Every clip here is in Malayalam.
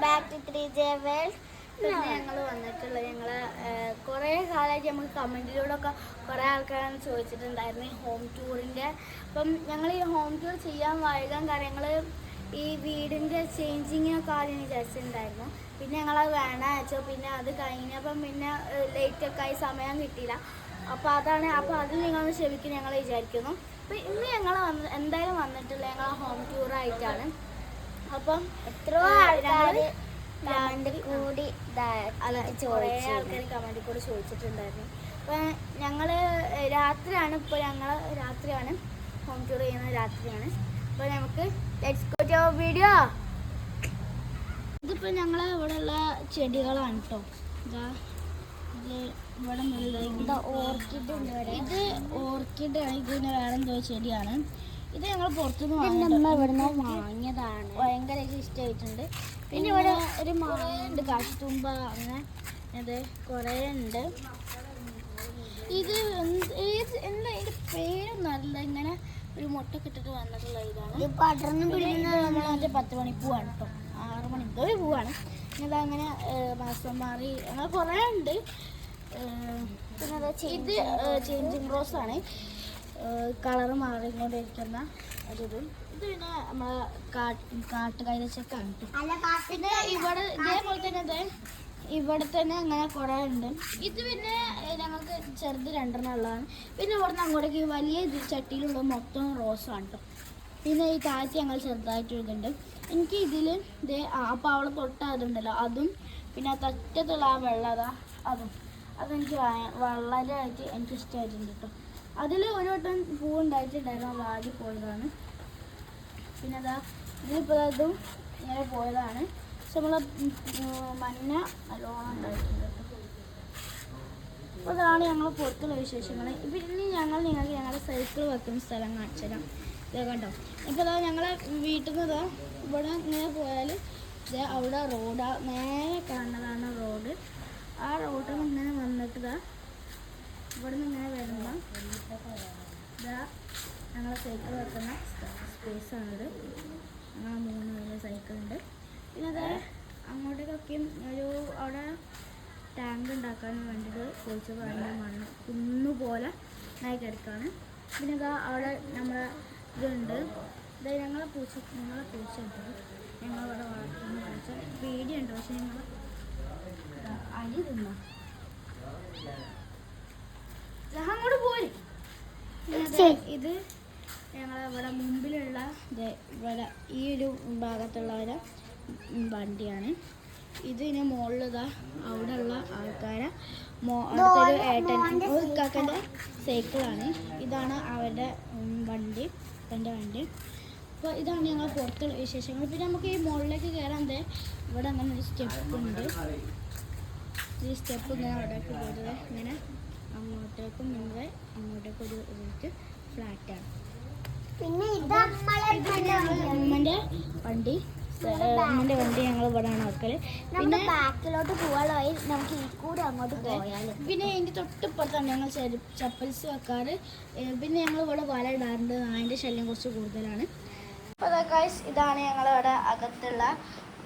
Back to 3J world. പിന്നെ ഞങ്ങൾ വന്നിട്ടുള്ളത് ഞങ്ങൾ കുറേ കാലമായിട്ട് നമുക്ക് കമൻറ്റിലൂടെയൊക്കെ കുറേ ആൾക്കാരാണ് ചോദിച്ചിട്ടുണ്ടായിരുന്നു ഹോം ടൂറിൻ്റെ. അപ്പം ഞങ്ങൾ ഈ ഹോം ടൂർ ചെയ്യാൻ വൈകാൻ കാര്യങ്ങൾ ഈ വീടിൻ്റെ ചേഞ്ചിങ്ങിനൊക്കെ ആദ്യം വിചാരിച്ചിട്ടുണ്ടായിരുന്നു. പിന്നെ ഞങ്ങളത് വേണ്ട വെച്ചോ. പിന്നെ അത് കഴിഞ്ഞപ്പം പിന്നെ ലേറ്റൊക്കെ ആയി സമയം കിട്ടിയില്ല. അപ്പോൾ അതാണ്. അപ്പോൾ അതിൽ നിങ്ങളൊന്ന് ക്ഷമിക്കും ഞങ്ങൾ വിചാരിക്കുന്നു. അപ്പോൾ ഇന്ന് ഞങ്ങൾ എന്തായാലും വന്നിട്ടുള്ള ഞങ്ങൾ ഹോം ടൂറായിട്ടാണ്. അപ്പം എത്രയോ ആൾക്കാർ കമൻറ്റ് കൂടി കുറേ ആൾക്കാർ കമൻറ്റിൽ കൂടി ചോദിച്ചിട്ടുണ്ടായിരുന്നു. അപ്പം ഞങ്ങൾ രാത്രിയാണ്, ഇപ്പോൾ ഞങ്ങൾ രാത്രിയാണ് ഹോം ടൂർ ചെയ്യുന്നത്, രാത്രിയാണ്. അപ്പോൾ നമുക്ക് ലെറ്റ്സ് ഗോ ടു വീഡിയോ. ഇതിപ്പോൾ ഞങ്ങൾ ഇവിടെയുള്ള ചെടികളാണ് കേട്ടോ. ഇതാ ഇവിടെ ഇത് ഓർക്കിഡ് ഉണ്ട്. ഇത് ഓർക്കിഡാണ്. ഇതിന് വേറെ എന്തോ ചെടിയാണ്. ഇത് ഞങ്ങൾ പുറത്തുനിന്ന് ഇവിടുന്ന് വാങ്ങിയതാണ്. ഭയങ്കര ഇഷ്ടമായിട്ടുണ്ട്. പിന്നെ ഇവിടെ ഒരു ഉണ്ട്, കാട്ടുതുമ്പ, അങ്ങനെ ഇത് കുറേ ഉണ്ട്. ഇത് എന്താ ഇതിൻ്റെ പേര് നല്ല ഇങ്ങനെ ഒരു മുട്ടൊക്കെ ഇട്ടിട്ട് വന്നിട്ടുള്ള ഇതാണ്. പടർന്ന് പിടിക്കുന്നത് നമ്മളതിൻ്റെ 10 മണിപ്പൂവാണ് കേട്ടോ. 6 മണി ഒരു പൂവാണ്. ഇതാ അങ്ങനെ മാസം മാറി അങ്ങനെ കുറേ ഉണ്ട്. പിന്നെ ഇത് ചേഞ്ചിങ് റോസാണ്, കളറ് മാറിക്കൊണ്ടിരിക്കുന്ന ഒരിതും. ഇത് പിന്നെ നമ്മളെ കാട്ടുകൈതച്ചക്കാണ്. പിന്നെ ഇവിടെ ഇതേപോലെ തന്നെ ഇവിടെ തന്നെ അങ്ങനെ കുറേ ഉണ്ട്. ഇത് പിന്നെ ഞങ്ങൾക്ക് ചെറുത് 2 ഉള്ളതാണ്. പിന്നെ ഇവിടുന്ന് അങ്ങോട്ടേക്ക് വലിയ ചട്ടിയിലുള്ള മൊത്തം റോസാണ് കേട്ടോ. പിന്നെ ഈ താഴ്ത്തി ഞങ്ങൾ ചെറുതായിട്ട് ഇതുണ്ട്. എനിക്ക് ഇതിൽ ഇതേ അപ്പോൾ അവളെ തൊട്ട അതുണ്ടല്ലോ അതും, പിന്നെ ആ തറ്റത്തുള്ള ആ വെള്ള അതെനിക്ക് വളരെയായിട്ട് എനിക്കിഷ്ടമായിട്ടുണ്ട് കേട്ടോ. അതിൽ ഒരു വട്ടം പൂവുണ്ടായിട്ടുണ്ടായിരുന്നു, വാടി പോയതാണ്. പിന്നെ അതാ ഇതിപ്പോൾ അതും ഇങ്ങനെ പോയതാണ്. പക്ഷെ നമ്മളെ മഞ്ഞ നല്ലോണം ഉണ്ടായിട്ടുണ്ട് കേട്ടോ. അപ്പോൾ അതാണ് ഞങ്ങൾ പുറത്തുള്ള വിശേഷങ്ങൾ. പിന്നെ നിങ്ങൾക്ക് ഞങ്ങളുടെ സൈക്കിൾ വെക്കുന്ന സ്ഥലം കാണിച്ചു തരാം. ഇതേ കണ്ടോ. ഇപ്പോൾ അതാ ഞങ്ങളെ വീട്ടിൽ നിന്ന് ഇതാ ഇവിടെ ഇങ്ങനെ പോയാൽ ഇതേ അവിടെ റോഡ് നേരെ കാണുന്നതാണ് റോഡ്. ആ റോഡിൽ നിന്ന് ഇങ്ങനെ വന്നിട്ട് ഇതാ ഇവിടെ നിന്ന് ഇങ്ങനെ വരുമ്പോൾ ഇതാ ഞങ്ങൾ സൈക്കിൾ വെക്കുന്ന സ്പേസാണിത്. ഞങ്ങൾ 3 വലിയ സൈക്കിളുണ്ട്. പിന്നെ അത് അങ്ങോട്ടേക്കൊക്കെയും ഒരു അവിടെ ടാങ്ക് ഉണ്ടാക്കാൻ വേണ്ടിയിട്ട് കുഴിച്ച് വേണ്ട മണ്ണ് കുന്നുപോലെ ആയി കിടക്കുകയാണ്. പിന്നെ ഇതാ അവിടെ നമ്മളെ ഇതുണ്ട്. ഇത് ഞങ്ങളെ പൂച്ച ഉണ്ട്. ഞങ്ങളിവിടെ വളർത്തുന്ന പൂച്ച പേടിയുണ്ട്. പക്ഷെ ഞങ്ങൾ അരി തിന്നോ അങ്ങോട്ട് പോയി. ഇത് ഞങ്ങളിവിടെ മുമ്പിലുള്ള ഇവിടെ ഈ ഒരു ഭാഗത്തുള്ള ഒരു വണ്ടിയാണ്. ഇതിന് മുകളിലിതാ അവിടെ ഉള്ള ആൾക്കാരെ അടുത്തൊരു ഇക്കാക്കൻ്റെ സൈക്കിളാണ്. ഇതാണ് അവരുടെ വണ്ടി, എൻ്റെ വണ്ടി. അപ്പോൾ ഇതാണ് ഞങ്ങൾ പുറത്തുള്ള വിശേഷങ്ങൾ. പിന്നെ നമുക്ക് ഈ മുകളിലേക്ക് കയറാൻ ഇവിടെ അങ്ങനെ ഒരു സ്റ്റെപ്പ് ഉണ്ട്. ഈ സ്റ്റെപ്പ് ഇങ്ങനെ അവിടേക്ക് പോയത് ഇങ്ങനെ അങ്ങോട്ടേക്കും ഇങ്ങനെ അങ്ങോട്ടേക്കും ഒരു ഫ്ലാറ്റാണ്. പിന്നെ അമ്മൻ്റെ വണ്ടി ഞങ്ങൾ ഇവിടെയാണ് വെക്കൽ. പിന്നെ ബാക്കിലോട്ട് പോകാനായി നമുക്ക് ഈ കൂടെ അങ്ങോട്ട് പോയാൽ. പിന്നെ അതിൻ്റെ തൊട്ടിപ്പുറത്താണ് ഞങ്ങൾ ചപ്പൽസ് വെക്കാറ്. പിന്നെ ഞങ്ങൾ ഇവിടെ വല ഇടാറുണ്ട്. അതിൻ്റെ ശല്യം കുറച്ച് കൂടുതലാണ്. അപ്പോൾ ഗൈസ് ഇതാണ് ഞങ്ങളിവിടെ അകത്തുള്ള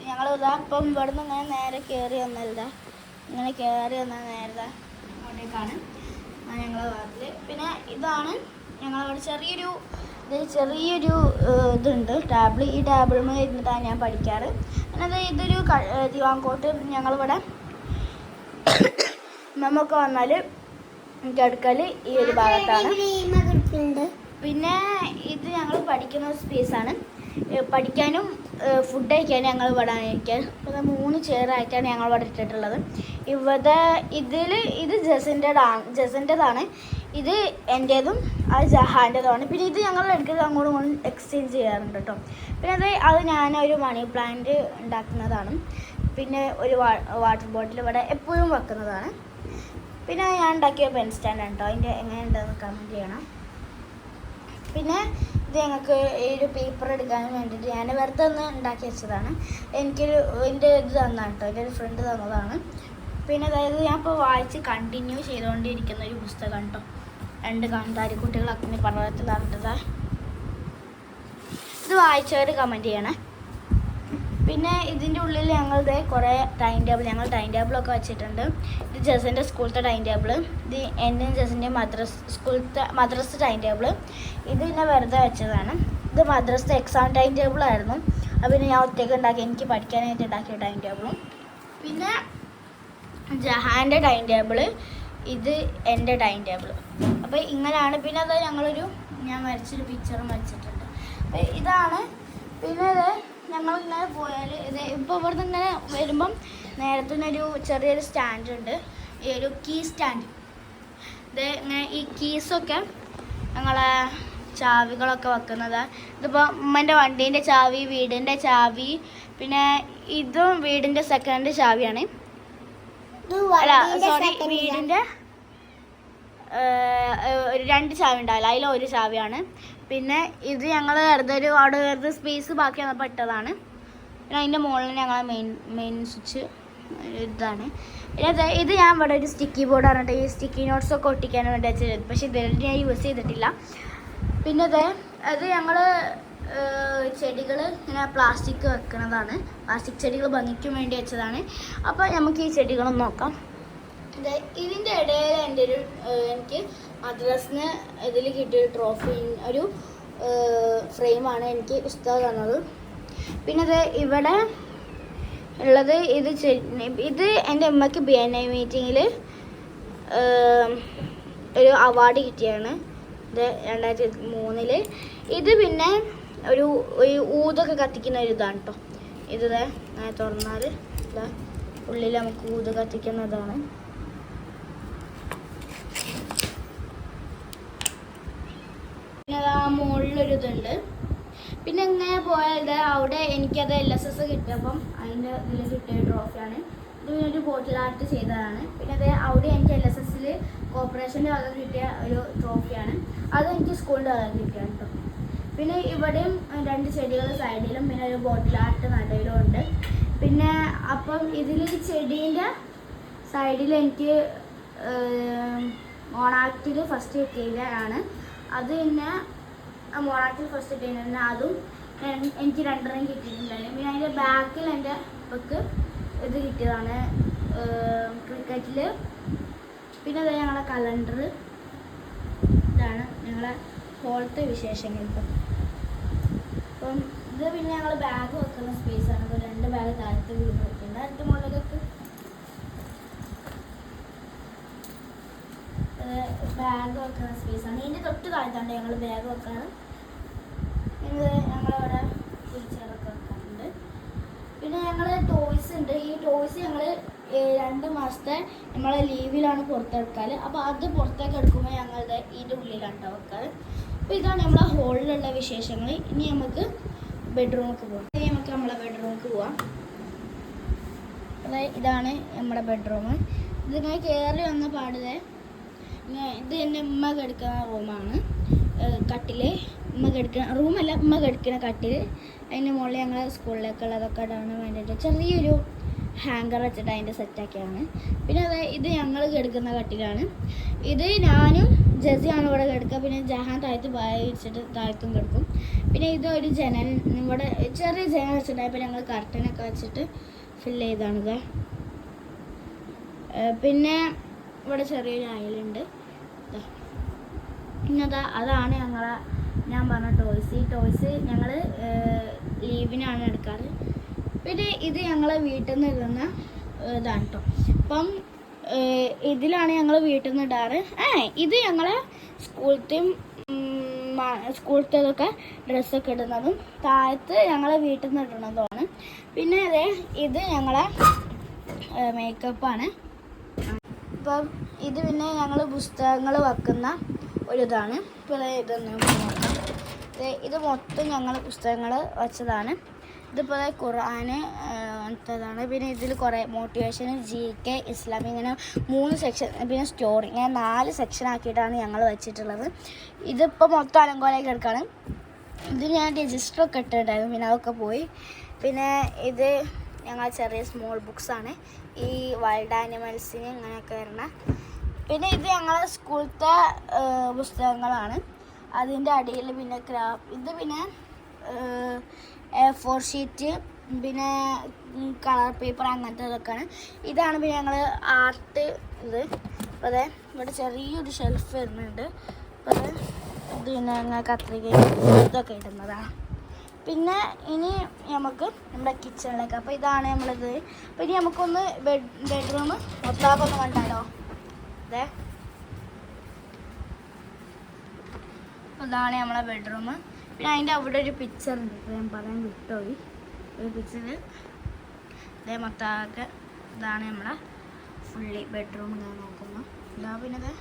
ഞങ്ങൾ ഇപ്പം ഇവിടെ നിന്ന് ഇങ്ങനെ നേരെ കയറി വന്നല്ല, ഇങ്ങനെ കയറി വന്നാൽ നേരെ അങ്ങോട്ടേക്കാണ് ഞങ്ങളെ ഭാഗത്തിൽ. പിന്നെ ഇതാണ് ഞങ്ങളിവിടെ ചെറിയൊരു ഇതുണ്ട് ടാബിൾ. ഈ ടാബിളിൽ ഇരുന്നിട്ടാണ് ഞാൻ പഠിക്കാറ്. പിന്നെ ഇതൊരു ദിവാങ്കോട്ട്. ഞങ്ങളിവിടെ നമ്മൊക്കെ വന്നാൽ കിടക്കൽ ഈ ഒരു ഭാഗത്താണ്. പിന്നെ ഇത് ഞങ്ങൾ പഠിക്കുന്ന സ്പേസാണ്. പഠിക്കാനും ഫുഡ് കഴിക്കാനും ഞങ്ങൾ ഇവിടെ ഇരിക്കാൻ. അപ്പോൾ 3 ചെയറായിട്ടാണ് ഞങ്ങൾ ഇവിടെ ഇട്ടിട്ടുള്ളത്. ഇത് ജസിൻ്റെതാണ്. ഇത് എൻ്റേതും അത് ജഹാൻ്റെതുമാണ്. പിന്നെ ഇത് ഞങ്ങൾ എടുക്കുന്നത് അങ്ങോട്ടും എക്സ്ചേഞ്ച് ചെയ്യാറുണ്ട് കേട്ടോ. പിന്നെ അത് ഞാനൊരു മണി പ്ലാന്റ് ഉണ്ടാക്കുന്നതാണ്. പിന്നെ ഒരു വാട്ടർ ബോട്ടിൽ ഇവിടെ എപ്പോഴും വെക്കുന്നതാണ്. പിന്നെ ഞാൻ ഉണ്ടാക്കിയ പെൻ സ്റ്റാൻഡാണ് കേട്ടോ. അതിൻ്റെ എങ്ങനെയുണ്ടെന്ന് കമൻറ്റ് ചെയ്യണം. പിന്നെ ഇത് ഞങ്ങൾക്ക് ഒരു പേപ്പർ എടുക്കാൻ വേണ്ടിയിട്ട് ഞാൻ വെറുതെ ഒന്ന് ഉണ്ടാക്കി വെച്ചതാണ്. എൻ്റെ ഇത് തന്നാണ് കേട്ടോ, എൻ്റെ ഒരു ഫ്രണ്ട് തന്നതാണ്. പിന്നെ അതായത് ഞാൻ ഇപ്പോൾ വായിച്ച് കണ്ടിന്യൂ ചെയ്തുകൊണ്ടിരിക്കുന്ന ഒരു പുസ്തകം കേട്ടോ. 2 കാന്താരിക്കുട്ടികൾ അഗ്നിപർവ്വതത്തിലാണ്ടത്. ഇത് വായിച്ചവർ കമൻറ്റ് ചെയ്യണേ. പിന്നെ ഇതിൻ്റെ ഉള്ളിൽ ഞങ്ങളുടെ കുറേ ഞങ്ങൾ ടൈം ടേബിളൊക്കെ വെച്ചിട്ടുണ്ട്. ഇത് ജസിൻ്റെ സ്കൂളത്തെ ടൈം ടേബിൾ, ഇത് എൻ്റെയും ജസിൻ്റെ മദ്രസ ടൈം ടേബിൾ. ഇത് പിന്നെ വെറുതെ വെച്ചതാണ്. ഇത് മദ്രസത്തെ എക്സാം ടൈം ടേബിളായിരുന്നു. അത് പിന്നെ ഞാൻ ഒറ്റയ്ക്ക് ഉണ്ടാക്കി, എനിക്ക് പഠിക്കാനായിട്ട് ഉണ്ടാക്കിയ ടൈം ടേബിളും. പിന്നെ ജഹാൻ്റെ ടൈം ടേബിൾ, ഇത് എൻ്റെ ടൈം ടേബിൾ. അപ്പോൾ ഇങ്ങനെയാണ്. പിന്നെ അത് ഞാൻ വരച്ചൊരു പിക്ചറും വരച്ചിട്ടുണ്ട്. അപ്പോൾ ഇതാണ്. പിന്നെ ഇത് ഞങ്ങളിങ്ങനെ പോയാൽ ഇത് ഇപ്പോൾ ഇവിടുന്ന് ഇങ്ങനെ വരുമ്പം നേരത്തെ ഒരു ചെറിയൊരു സ്റ്റാൻഡ് ഉണ്ട്, ഈ ഒരു കീ സ്റ്റാൻഡ്. ഇത് ഇങ്ങനെ ഈ കീസൊക്കെ ഞങ്ങളെ ചാവികളൊക്കെ വെക്കുന്നത്. ഇതിപ്പോൾ ഉമ്മൻ്റെ വണ്ടീൻ്റെ ചാവി, വീടിൻ്റെ ചാവി, പിന്നെ ഇതും വീടിൻ്റെ സെക്കൻഡ് ചാവിയാണ്. അല്ല സോറി, വീടിൻ്റെ 2 ചാവി ഉണ്ടാവില്ല, അതിലൊരു ചാവിയാണ്. പിന്നെ ഇത് ഞങ്ങൾ അവിടെ സ്പേസ് ബാക്കി വന്നപ്പോൾ ഇട്ടതാണ്. പിന്നെ അതിൻ്റെ മുകളിൽ ഞങ്ങളെ മെയിൻ സ്വിച്ച് ഇതാണ്. പിന്നെ ഇത് ഞാൻ ഇവിടെ ഒരു സ്റ്റിക്കി ബോർഡ് പറഞ്ഞിട്ട് ഈ സ്റ്റിക്കി നോട്ട്സൊക്കെ ഒട്ടിക്കാൻ വേണ്ടി വെച്ചത്, പക്ഷേ ഇതിൽ ഞാൻ യൂസ് ചെയ്തിട്ടില്ല. പിന്നെ അത് ഞങ്ങൾ ചെടികൾ ഇങ്ങനെ പ്ലാസ്റ്റിക് വെക്കുന്നതാണ്, പ്ലാസ്റ്റിക് ചെടികൾ ഭംഗിക്കും വേണ്ടി വെച്ചതാണ്. അപ്പോൾ നമുക്ക് ഈ ചെടികളൊന്ന് നോക്കാം. ഇതിൻ്റെ ഇടയിൽ എനിക്ക് മദ്രസിന് ഇതിൽ കിട്ടിയ ട്രോഫി ഒരു ഫ്രെയിമാണ് എനിക്ക് ഉസ്താദ് തന്നത്. പിന്നെ ഇവിടെ ഉള്ളത് ഇത് എൻ്റെ അമ്മയ്ക്ക് BNI മീറ്റിങ്ങിൽ ഒരു അവാർഡ് കിട്ടിയാണ്. ഇത് 2003. ഇത് പിന്നെ ഒരു ഊതൊക്കെ കത്തിക്കുന്ന ഒരു ഇതാണ് കേട്ടോ. ഇത് തുറന്നാൽ ഉള്ളിൽ നമുക്ക് ഊത് കത്തിക്കുന്നതാണ്. പിന്നെ മുകളിലൊരു ഇതുണ്ട്. പിന്നെ ഇങ്ങനെ പോയാൽ അവിടെ എനിക്കത് LSS കിട്ടിയപ്പം അതിൻ്റെ ഇതിൽ കിട്ടിയ ട്രോഫിയാണ്. ഇത് പിന്നെ ഒരു ബോട്ടിൽ ആർട്ട് ചെയ്തതാണ്. പിന്നെ അവിടെ എനിക്ക് LSSൽ കോർപ്പറേഷൻ്റെ വക കിട്ടിയ ഒരു ട്രോഫിയാണ്. അത് എനിക്ക് സ്കൂളിൻ്റെ വക കിട്ടിയാണ് കേട്ടോ. പിന്നെ ഇവിടെയും 2 ചെടികൾ സൈഡിലും പിന്നെ ഒരു ബോട്ടിൽ ആർട്ട് നടുവിലും ഉണ്ട്. പിന്നെ അപ്പം ഇതിൽ ചെടീൻ്റെ സൈഡിൽ എനിക്ക് മോണാക്റ്റിൽ ഫസ്റ്റ് കിട്ടിയതാണ്. അത് പിന്നെ മോണാക്റ്റിൽ ഫസ്റ്റ് കിട്ടിയിട്ടുണ്ടെങ്കിൽ അതും എനിക്ക് 2 കിട്ടിയിട്ടുണ്ടായിരുന്നു. പിന്നെ അതിൻ്റെ ബാക്കിൽ എൻ്റെ ബുക്ക് ഇത് കിട്ടിയതാണ് ക്രിക്കറ്റിൽ. പിന്നെ അത് ഞങ്ങളെ കലണ്ടർ. ഇതാണ് ഞങ്ങളെ ഹോളത്തെ വിശേഷങ്ങൾ. അപ്പം ഇത് പിന്നെ ഞങ്ങൾ ബാഗ് വെക്കുന്ന സ്പേസാണ്. അപ്പോൾ 2 ബാഗ് താഴത്ത് വെക്കുന്നുണ്ട്, അടുത്ത മുകളിലേക്ക് ബാഗ് വെക്കുന്ന സ്പേസാണ്. ഇതിൻ്റെ തൊട്ട് താഴത്താണ് ഞങ്ങൾ ബാഗ് വെക്കാറ്. ഇത് ഞങ്ങളവിടെ ടീച്ചറൊക്കെ വെക്കാറുണ്ട്. പിന്നെ ഞങ്ങൾ ടോയ്സ് ഉണ്ട്. ഈ ടോയ്സ് ഞങ്ങൾ 2 മാസത്തെ നമ്മളെ ലീവിലാണ് പുറത്തെടുക്കാറ്. അപ്പോൾ അത് പുറത്തേക്ക് എടുക്കുമ്പോൾ ഞങ്ങളുടെ ഇതിൻ്റെ ഉള്ളിലാണ് വെക്കാറ്. അപ്പോൾ ഇതാണ് നമ്മളെ ഹോളിലുള്ള വിശേഷങ്ങൾ. ഇനി നമുക്ക് ബെഡ്റൂമിലേക്ക് പോകാം. ഇനി നമുക്ക് നമ്മളെ ബെഡ്റൂമിലേക്ക് പോവാം. അതായത് ഇതാണ് നമ്മുടെ ബെഡ്റൂം. ഇതിങ്ങനെ കയറി വന്ന പാടില്ലേ ഇത് എൻ്റെ ഉമ്മ കിടക്കുന്ന റൂമാണ്. കട്ടിൽ ഉമ്മ കിടക്കുന്ന റൂമല്ല, ഉമ്മ കിടക്കുന്ന കട്ടിൽ. അതിൻ്റെ മുകളിൽ ഞങ്ങൾ സ്കൂളിലേക്കുള്ളതൊക്കെ ഇടാൻ വേണ്ടിയിട്ട് ചെറിയൊരു ഹാങ്കർ വെച്ചിട്ട് അതിൻ്റെ സെറ്റാക്കിയാണ്. പിന്നെ ഇത് ഞങ്ങൾ കിടക്കുന്ന കട്ടിലാണ്. ഇത് ഞാനും ജസിയാണ് ഇവിടെ കിടക്കുക. പിന്നെ ജഹാൻ താഴത്ത് വായിച്ചിട്ട് താഴത്തും കിടക്കും. പിന്നെ ഇതൊരു ജനൽ, ഇവിടെ ചെറിയ ജനൽ വെച്ചിട്ടുണ്ടായപ്പോൾ ഞങ്ങൾ കർട്ടനൊക്കെ വെച്ചിട്ട് ഫില്ല് ചെയ്താണിത്. പിന്നെ ഇവിടെ ചെറിയൊരു അയലുണ്ട്. പിന്നെ അതാണ് ഞാൻ പറഞ്ഞ ടോയ്സ്. ഈ ടോയ്സ് ഞങ്ങൾ ലീവിനാണ് എടുക്കാറ്. പിന്നെ ഇത് ഞങ്ങളെ വീട്ടിൽ നിന്ന് ഇടുന്ന ഇതാണ് കേട്ടോ. അപ്പം ഇതിലാണ് ഞങ്ങൾ വീട്ടിൽ നിന്ന് ഇടാറ്. ഇത് ഞങ്ങളെ സ്കൂളത്തേതൊക്കെ ഡ്രസ്സൊക്കെ ഇടുന്നതും താഴത്ത് ഞങ്ങളെ വീട്ടിൽ നിന്ന് ഇടുന്നതുമാണ്. പിന്നെ ഇത് ഞങ്ങളെ മേക്കപ്പാണ്. ഇപ്പം ഇത് പിന്നെ ഞങ്ങൾ പുസ്തകങ്ങൾ വെക്കുന്ന ഒരിതാണ്. ഇപ്പോൾ ഇതൊന്ന് നോക്കാം. ഇത് മൊത്തം ഞങ്ങൾ പുസ്തകങ്ങൾ വെച്ചതാണ്. ഇതിപ്പോൾ ഖുർആന് അങ്ങനത്തതാണ്. പിന്നെ ഇതിൽ കുറേ മോട്ടിവേഷൻ, GK, ഇസ്ലാമി, ഇങ്ങനെ 3 സെക്ഷൻ, പിന്നെ സ്റ്റോറി, ഇങ്ങനെ 4 സെക്ഷൻ ആക്കിയിട്ടാണ് ഞങ്ങൾ വെച്ചിട്ടുള്ളത്. ഇതിപ്പോൾ മൊത്തം അലങ്കോലമായി കിടക്കാണ്. ഇത് ഞാൻ രജിസ്റ്ററൊക്കെ ഇട്ടിട്ടുണ്ടായിരുന്നു, പിന്നെ അതൊക്കെ പോയി. പിന്നെ ഇത് ഞങ്ങൾ ചെറിയ സ്മോൾ ബുക്സാണ്, ഈ വൈൽഡ് ആനിമൽസിന് ഇങ്ങനെയൊക്കെ വരണ. പിന്നെ ഇത് ഞങ്ങളെ സ്കൂളത്തെ പുസ്തകങ്ങളാണ്. അതിൻ്റെ അടിയിൽ പിന്നെ ഇത് പിന്നെ A4 ഷീറ്റ്, പിന്നെ കളർ പേപ്പർ അങ്ങനത്തെ ഇതൊക്കെയാണ്. ഇതാണ് പിന്നെ ഞങ്ങൾ ആർട്ട് ഇത്. അപ്പോൾ അതെ ഇവിടെ ചെറിയൊരു ഷെൽഫ് വരുന്നുണ്ട്. അപ്പോൾ അത് ഇത് പിന്നെ ഞങ്ങൾ കത്രികയും ഇതൊക്കെ ഇടുന്നതാണ്. പിന്നെ ഇനി നമുക്ക് നമ്മുടെ കിച്ചണിലേക്ക്. അപ്പോൾ ഇതാണ് നമ്മളിത്. അപ്പോൾ ഇനി നമുക്കൊന്ന് ബെഡ്റൂം മൊത്തമാക്കൊന്ന് കണ്ടാലോ. അതെ അതാണ് നമ്മളെ ബെഡ്റൂം. പിന്നെ അതിൻ്റെ അവിടെ ഒരു പിക്ചർ ഉണ്ട്. ഇപ്പോൾ ഞാൻ പറയാൻ വിട്ടുപോയി. ഒരു പിക്ചർ ഇതേ മൊത്തമാകെ ഇതാണ് നമ്മളെ ഫുള്ളി ബെഡ്റൂം. ഞാൻ നോക്കുന്നു ഇതാ. പിന്നെ അതെ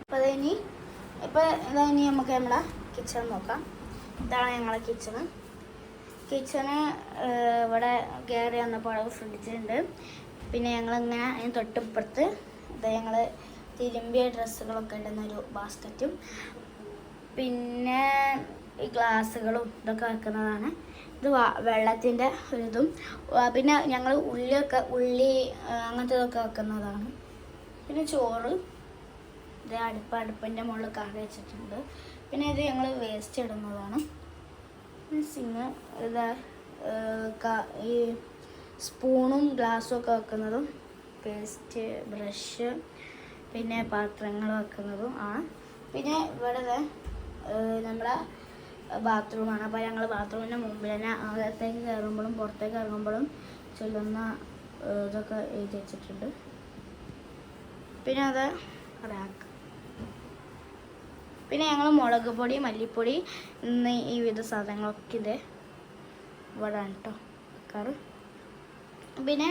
അപ്പോൾ അതിനി ഇപ്പോൾ ഇതാ ഇനി നമുക്ക് നമ്മളെ കിച്ചൺ നോക്കാം. ഇതാണ് ഞങ്ങളെ കിച്ചണ്. ഇവിടെ കയറി വന്നപ്പോൾ അവിടെ ഫ്രിഡ്ജുണ്ട്. പിന്നെ ഞങ്ങളിങ്ങനെ അതിന് തൊട്ടിപ്പുറത്ത് ഇത് ഞങ്ങൾ തിരുമ്പിയ ഡ്രസ്സുകളൊക്കെ ഇടുന്നൊരു ബാസ്ക്കറ്റും പിന്നെ ഈ ഗ്ലാസ്സുകളും ഇതൊക്കെ വെക്കുന്നതാണ്. ഇത് വെള്ളത്തിൻ്റെ ഒരിതും. പിന്നെ ഞങ്ങൾ ഉള്ളി അങ്ങനത്തെ ഇതൊക്കെ വെക്കുന്നതാണ്. പിന്നെ ചോറ് ഇത് അടുപ്പിൻ്റെ മുകളിൽ കറി വെച്ചിട്ടുണ്ട്. പിന്നെ ഇത് ഞങ്ങൾ വേസ്റ്റ് ഇടുന്നതാണ്. സിങ് ഇത് ഈ സ്പൂണും ഗ്ലാസ്സും ഒക്കെ വെക്കുന്നതും പേസ്റ്റ് ബ്രഷ് പിന്നെ പാത്രങ്ങൾ വെക്കുന്നതും ആണ്. പിന്നെ ഇവിടെ നമ്മളെ ബാത്റൂമാണ്. അപ്പോൾ ഞങ്ങൾ ബാത്റൂമിൻ്റെ മുമ്പിൽ തന്നെ അകത്തേക്ക് കയറുമ്പോഴും പുറത്തേക്ക് ഇറങ്ങുമ്പോഴും ചൊല്ലുന്ന ഇതൊക്കെ എഴുതി വെച്ചിട്ടുണ്ട്. പിന്നെ അത് റാക്ക്. പിന്നെ ഞങ്ങൾ മുളക് പൊടി മല്ലിപ്പൊടി ഈ വിധ സാധനങ്ങളൊക്കെ ഇത് ഇവിടെ ആണ് കേട്ടോ വെക്കാറ്. പിന്നെ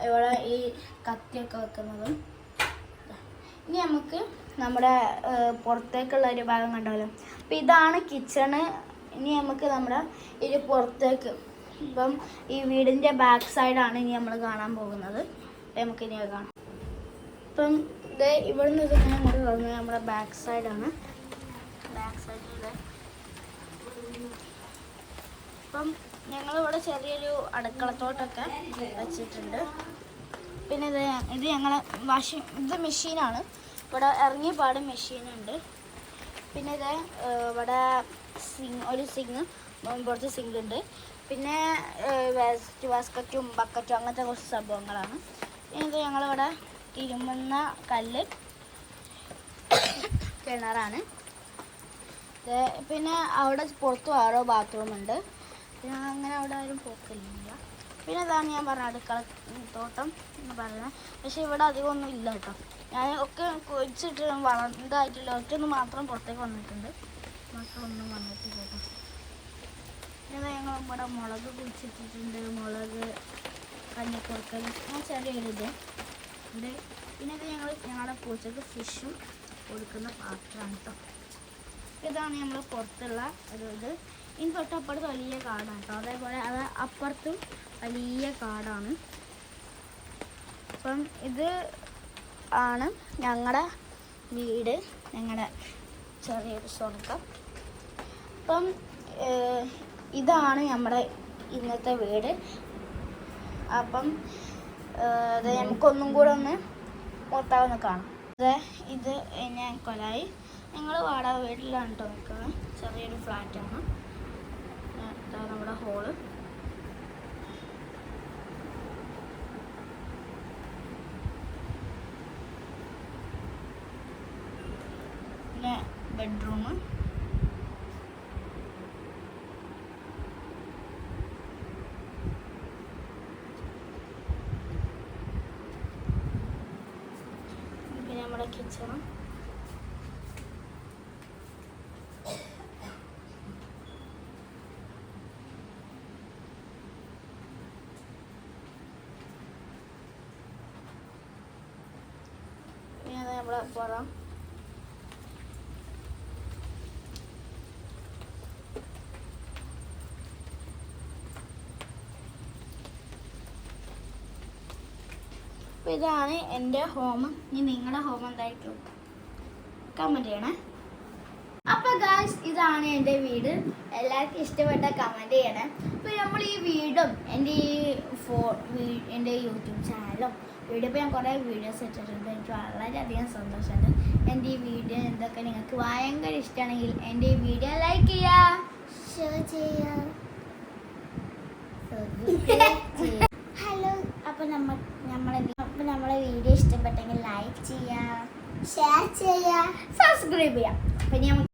ഇവിടെ ഈ കത്തിയൊക്കെ വെക്കുന്നതും. ഇനി നമുക്ക് നമ്മുടെ പുറത്തേക്കുള്ള ഒരു ഭാഗം കണ്ടാലോ. അപ്പം ഇതാണ് കിച്ചണ്. ഇനി നമുക്ക് നമ്മുടെ ഇത് പുറത്തേക്ക് ഇപ്പം ഈ വീടിൻ്റെ ബാക്ക് സൈഡാണ് ഇനി നമ്മൾ കാണാൻ പോകുന്നത്. നമുക്ക് ഇനി കാണാം. ഇപ്പം ഇത് ഇവിടുന്ന് ഇതിങ്ങനെ അങ്ങോട്ട് കാണുന്നത് നമ്മുടെ ബാക്ക് സൈഡാണ്. ബാക്ക് സൈഡിൽ ഇപ്പം ഞങ്ങളിവിടെ ചെറിയൊരു അടുക്കളത്തോട്ടൊക്കെ വെച്ചിട്ടുണ്ട്. പിന്നെ ഇത് ഞങ്ങൾ ഇത് മെഷീനാണ്. ഇവിടെ ഇറങ്ങിയപാട് മെഷീനുണ്ട്. പിന്നെ ഇത് ഇവിടെ ഒരു സിങ് പുറത്ത് സിങ്ക് ഉണ്ട്. പിന്നെ വേസ്റ്റ് ബാസ്ക്കറ്റും ബക്കറ്റും അങ്ങനത്തെ കുറച്ച് സംഭവങ്ങളാണ്. പിന്നെ ഇത് ഞങ്ങളിവിടെ തിരുമുന്ന കല്ല് കിണറാണ്. പിന്നെ അവിടെ പുറത്ത് വേറെ ബാത്റൂമുണ്ട്. പിന്നെ അങ്ങനെ അവിടെ ആരും പോക്കില്ല. പിന്നെ ഇതാണ് ഞാൻ പറഞ്ഞ അടുക്കള തോട്ടം എന്ന് പറയുന്നത്. പക്ഷേ ഇവിടെ അധികമൊന്നും ഇല്ല കേട്ടോ. ഞാൻ ഒക്കെ കുഴിച്ചിട്ട് വളർന്നതായിട്ടില്ല. ഒറ്റൊന്ന് മാത്രം പുറത്തേക്ക് വന്നിട്ടുണ്ട്. മക്കളൊന്നും വന്നിട്ടില്ല കേട്ടോ. പിന്നെ ഞങ്ങൾ ഇവിടെ മുളക് കുഴിച്ചിട്ടിട്ടുണ്ട്. മുളക് കഞ്ഞിക്കുറുക്കൽ അങ്ങനെ ചെറിയൊരിത് ഉണ്ട്. പിന്നെ ഇത് ഞങ്ങളുടെ പൂച്ചക്ക് ഫിഷും കൊടുക്കുന്ന പാത്രമാണ് കേട്ടോ. ഇതാണ് നമ്മൾ പുറത്തുള്ള ഒരു ഇത്. ഇനി തൊട്ടപ്പുറത്ത് വലിയ കാടാണ് കേട്ടോ. അതേപോലെ അത് അപ്പുറത്തും വലിയ കാടാണ്. അപ്പം ഇത് ആണ് ഞങ്ങളുടെ വീട്, ഞങ്ങളുടെ ചെറിയൊരു സ്വർഗം. അപ്പം ഇതാണ് നമ്മുടെ ഇന്നത്തെ വീട്. അപ്പം അത് നമുക്കൊന്നും കൂടെ ഒന്ന് മൊത്തം കാണാം. ഇത് ഞാൻ കൊലായി ഞങ്ങൾ വാടക വീട്ടിലാണ് കേട്ടോ നിൽക്കുന്നത്. ചെറിയൊരു ഫ്ലാറ്റാണ്. നമ്മുടെ ഹോള്. പിന്നെ ബെഡ്റൂം. പിന്നെ നമ്മുടെ കിച്ചൺ. പിന്നെ നമ്മുടെ പുറം. അപ്പോൾ ഇതാണ് എൻ്റെ ഹോം. ഇനി നിങ്ങളുടെ ഹോം എന്തായിരിക്കും കമൻറ്റ് ചെയ്യണേ. അപ്പോൾ ഗായ്സ് ഇതാണ് എൻ്റെ വീട്. എല്ലാവർക്കും ഇഷ്ടപ്പെട്ട കമൻറ്റ് ചെയ്യണേ. അപ്പോൾ നമ്മൾ ഈ വീടും എൻ്റെ എൻ്റെ യൂട്യൂബ് ചാനലും വീഡിയോ ഇപ്പോൾ ഞാൻ കുറേ വീഡിയോസ് ഇട്ടിട്ടുണ്ട്. എനിക്ക് വളരെയധികം സന്തോഷമുണ്ട്. എൻ്റെ ഈ വീഡിയോ എന്തൊക്കെ നിങ്ങൾക്ക് ഭയങ്കര ഇഷ്ടമാണെങ്കിൽ എൻ്റെ ഈ വീഡിയോ ലൈക്ക് ചെയ്യുക, ചെയ്യുക. ഹലോ, അപ്പോൾ നമ്മളെ വീഡിയോ ഇഷ്ടപ്പെട്ടെങ്കിൽ ലൈക്ക് ചെയ്യുക, ഷെയർ ചെയ്യുക, സബ്സ്ക്രൈബ് ചെയ്യുക. പിന്നെ